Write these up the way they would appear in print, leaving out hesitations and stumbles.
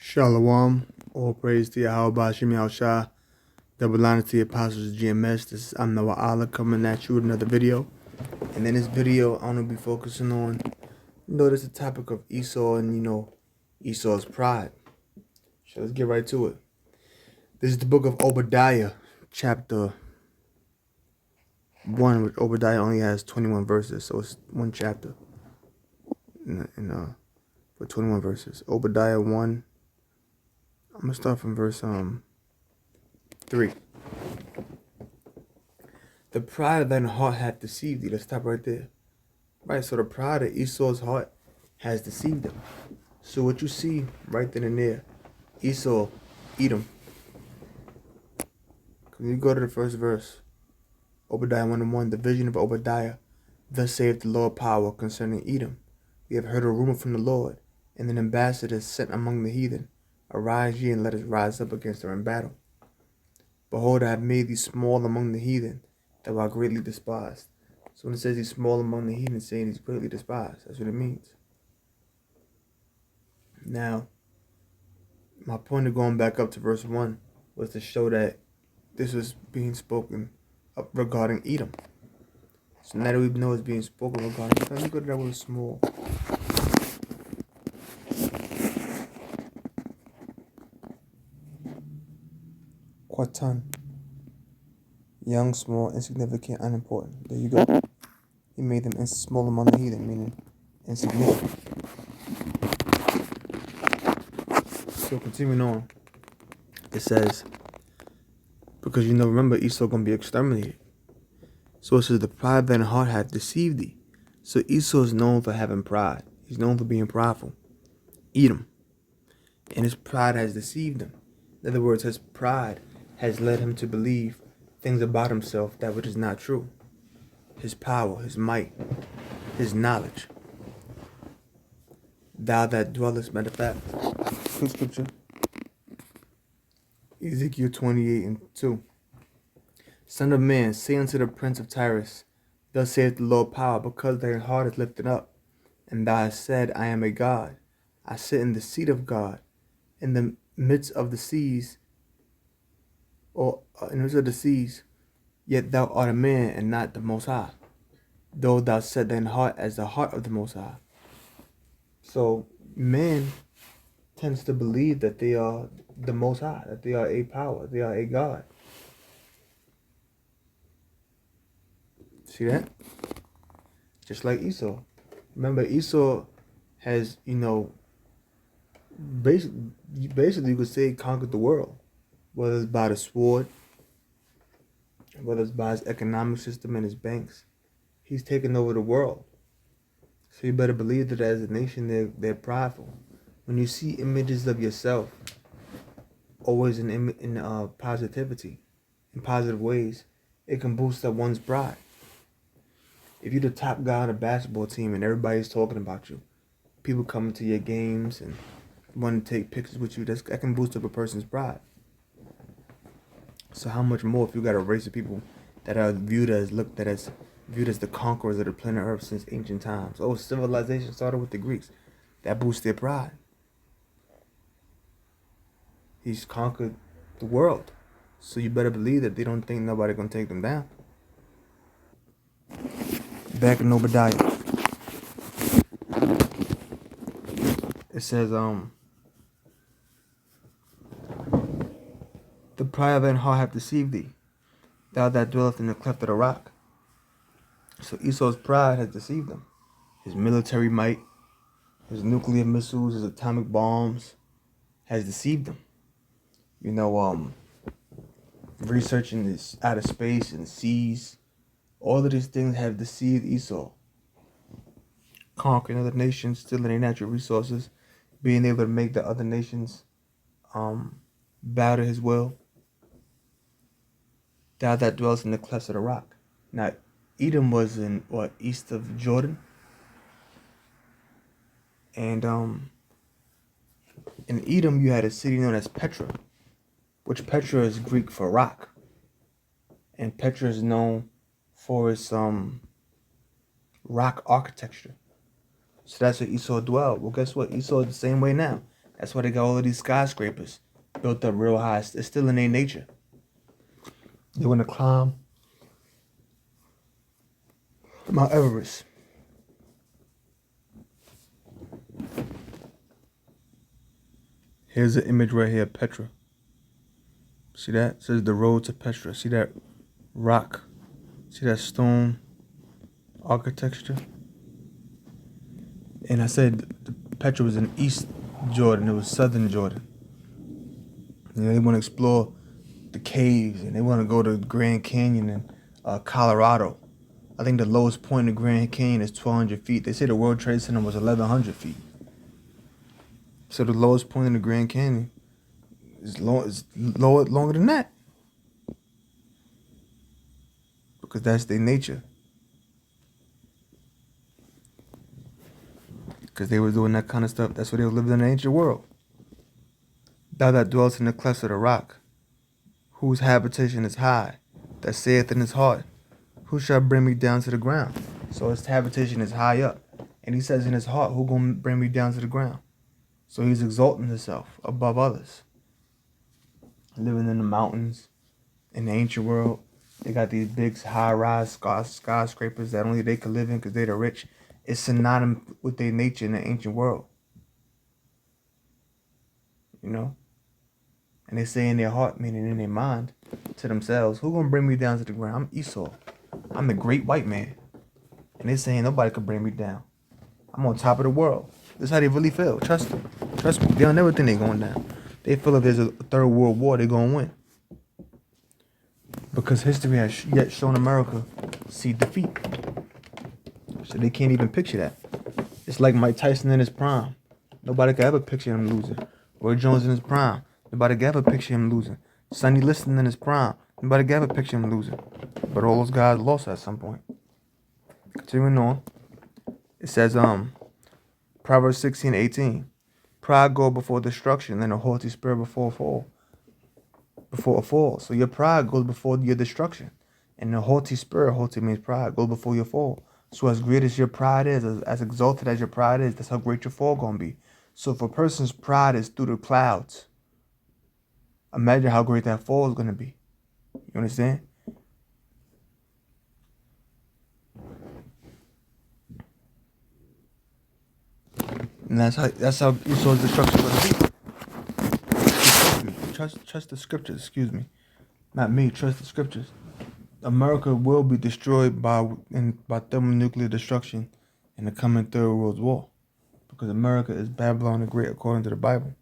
Shalom. All praise to Yahweh Bashim Yahushua. Double honor to the apostles of GMS. This is I'm Noah Allah coming at you with another video. And in this video, I'm going to be focusing on, this is the topic of Esau and, Esau's pride. So let's get right to it. This is the book of Obadiah, chapter 1, which Obadiah only has 21 verses. So it's one chapter for 21 verses. Obadiah 1. I'm going to start from verse 3. The pride of thine heart hath deceived thee. Let's stop right there. Right, so the pride of Esau's heart has deceived him. So what you see right then and there, Esau, Edom. When you go to the first verse, Obadiah 1:1, the vision of Obadiah. Thus saith the Lord power concerning Edom. We have heard a rumor from the Lord, and an ambassador sent among the heathen. Arise ye, and let us rise up against her in battle. Behold, I have made thee small among the heathen, thou art greatly despised. So when it says he's small among the heathen, it's saying he's greatly despised. That's what it means. Now, my point of going back up to verse 1 was to show that this was being spoken up regarding Edom. So now that we know it's being spoken regarding, let me go to that word small. Quatan. Young, small, insignificant, unimportant. There you go. He made them small among the heathen, meaning insignificant. So continuing on, it says, because remember Esau going to be exterminated. So it says, the pride of thine heart hath deceived thee. So Esau is known for having pride. He's known for being prideful. Edom. And his pride has deceived him. In other words, his pride has led him to believe things about himself that which is not true. His power, his might, his knowledge. Thou that dwellest, matter of fact, good scripture. Ezekiel 28:2. Son of man, say unto the prince of Tyrus, thus saith the Lord power, because thy heart is lifted up, and thou hast said, I am a God. I sit in the seat of God, in the midst of the seas, yet thou art a man and not the Most High, though thou set thine heart as the heart of the Most High. So man tends to believe that they are the Most High, that they are a power, they are a God. See that? Just like Esau. Remember, Esau has, basically you could say conquered the world. Whether it's by the sword, whether it's by his economic system and his banks. He's taken over the world. So you better believe that as a nation, they're prideful. When you see images of yourself, always in positivity, in positive ways, it can boost up one's pride. If you're the top guy on a basketball team and everybody's talking about you, people coming to your games and want to take pictures with you, that can boost up a person's pride. So how much more if you got a race of people that are viewed as the conquerors of the planet Earth since ancient times? Oh, civilization started with the Greeks. That boosts their pride. He's conquered the world. So you better believe that they don't think nobody gonna take them down. Back in Obadiah, it says, the pride of thine heart hath deceived thee, thou that dwellest in the cleft of the rock. So Esau's pride has deceived him. His military might, his nuclear missiles, his atomic bombs has deceived him. Researching this outer space and seas, all of these things have deceived Esau. Conquering other nations, stealing their natural resources, being able to make the other nations bow to his will. Thou that dwells in the clefts of the rock. Now, Edom was in east of Jordan, and in Edom you had a city known as Petra, which Petra is Greek for rock, and Petra is known for its rock architecture. So that's where Esau dwelled. Well, guess what? Esau is the same way now. That's why they got all of these skyscrapers built up real high. It's still in their nature. They want to climb Mount Everest. Here's an image right here, Petra. See that? It says the road to Petra. See that rock? See that stone architecture? And I said Petra was in East Jordan. It was Southern Jordan. You know, they want to explore the caves and they want to go to Grand Canyon in Colorado. I think the lowest point in Grand Canyon is 1,200 feet. They say the World Trade Center was 1,100 feet. So the lowest point in the Grand Canyon is longer than that. Because that's their nature. Because they were doing that kind of stuff. That's why they were living in the ancient world. Thou that dwellest in the clefts of the rock, whose habitation is high, that saith in his heart, who shall bring me down to the ground? So his habitation is high up. And he says in his heart, who gonna bring me down to the ground? So he's exalting himself above others. Living in the mountains, in the ancient world. They got these big high-rise skyscrapers that only they could live in because they're the rich. It's synonymous with their nature in the ancient world. You know? And they say in their heart, meaning in their mind, to themselves, who gonna bring me down to the ground? I'm Esau. I'm the great white man. And they saying nobody could bring me down. I'm on top of the world. This is how they really feel. Trust them. Trust me. They don't never think they're going down. They feel if there's a third world war, they're gonna win. Because history has yet shown America see defeat. So they can't even picture that. It's like Mike Tyson in his prime. Nobody could ever picture him losing. Roy Jones in his prime. Nobody could ever picture him losing. Sonny Liston in his prime. Nobody could ever picture him losing. But all those guys lost at some point. Continuing on. It says, Proverbs 16:18. Pride go before destruction, and a haughty spirit before a fall. Before a fall. So your pride goes before your destruction. And the haughty spirit, haughty means pride, goes before your fall. So as great as your pride is, as exalted as your pride is, that's how great your fall gonna be. So if a person's pride is through the clouds, imagine how great that fall is gonna be. You understand? And that's how Esau's destruction is gonna be. Trust the scriptures, excuse me. Not me, trust the scriptures. America will be destroyed by thermonuclear destruction in the coming Third World War. Because America is Babylon the Great according to the Bible.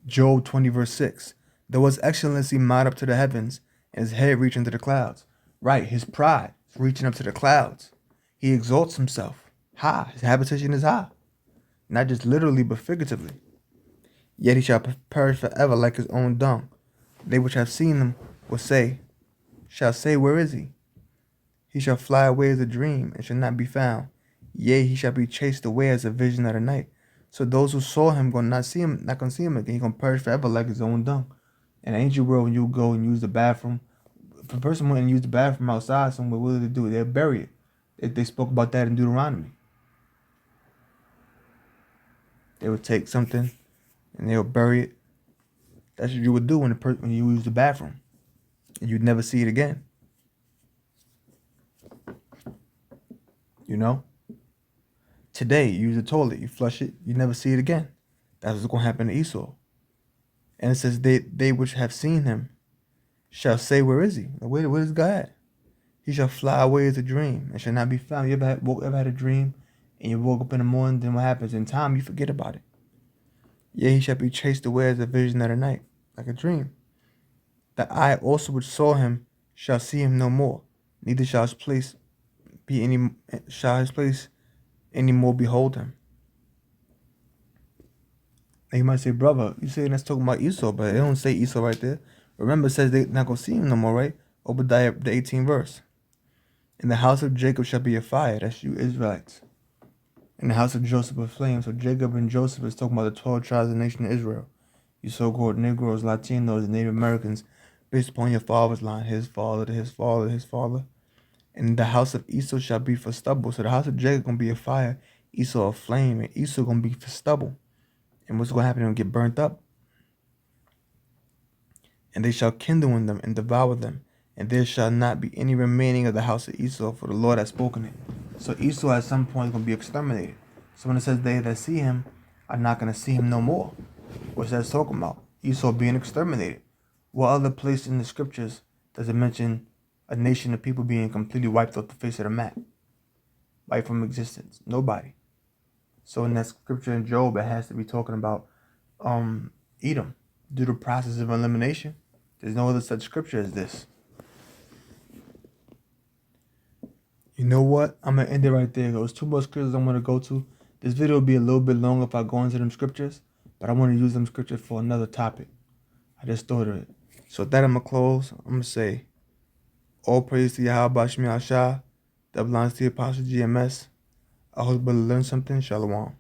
Job 20 verse 6. Though his excellency mount up to the heavens, and his head reach into the clouds. Right, his pride is reaching up to the clouds. He exalts himself high. His habitation is high. Not just literally, but figuratively. Yet he shall perish forever like his own dung. They which have seen him shall say, where is he? He shall fly away as a dream, and shall not be found. Yea, he shall be chased away as a vision of the night. So those who saw him gonna not gonna see him again. He's gonna perish forever like his own dung. In the ancient world, when you go and use the bathroom, if a person went and used the bathroom outside somewhere, what do they do? They'll bury it. They spoke about that in Deuteronomy. They would take something and they'll bury it. That's what you would do when you use the bathroom. And you'd never see it again. You know? Today, you use the toilet, you flush it, you never see it again. That's what's going to happen to Esau. And it says, they which have seen him shall say, where is he? Where is God at? He shall fly away as a dream and shall not be found. You ever had a dream and you woke up in the morning, then what happens? In time, you forget about it. Yea, he shall be chased away as a vision of the night, like a dream. The eye also which saw him shall see him no more, neither shall his place any more behold him. And you might say, brother, you saying that's talking about Esau, but it don't say Esau right there. Remember, it says they're not going to see him no more, right? Obadiah, the 18th verse. In the house of Jacob shall be a fire. That's you Israelites. In the house of Joseph a flame. So Jacob and Joseph is talking about the 12 tribes of the nation of Israel. You so-called Negroes, Latinos, and Native Americans, based upon your father's line, his father to his father to his father. And the house of Esau shall be for stubble. So the house of Jacob going to be a fire. Esau a flame, and Esau gonna be for stubble. And what's gonna happen? They'll get burnt up. And they shall kindle in them and devour them, and there shall not be any remaining of the house of Esau, for the Lord has spoken it. So Esau at some point is gonna be exterminated. So when it says they that see him are not gonna see him no more, what's that talking about? Esau being exterminated. What other place in the scriptures does it mention a nation of people being completely wiped off the face of the map? Wiped from existence? Nobody. So in that scripture in Job, it has to be talking about Edom, due to the process of elimination. There's no other such scripture as this. You know what? I'm going to end it right there. There's two more scriptures I want to go to. This video will be a little bit long if I go into them scriptures, but I want to use them scriptures for another topic. I just thought of it. So with that, I'm going to close. I'm going to say, all praise to Yahweh Shemi Ashah. That belongs to the Apostle GMS. I hope you learned something. Shalom.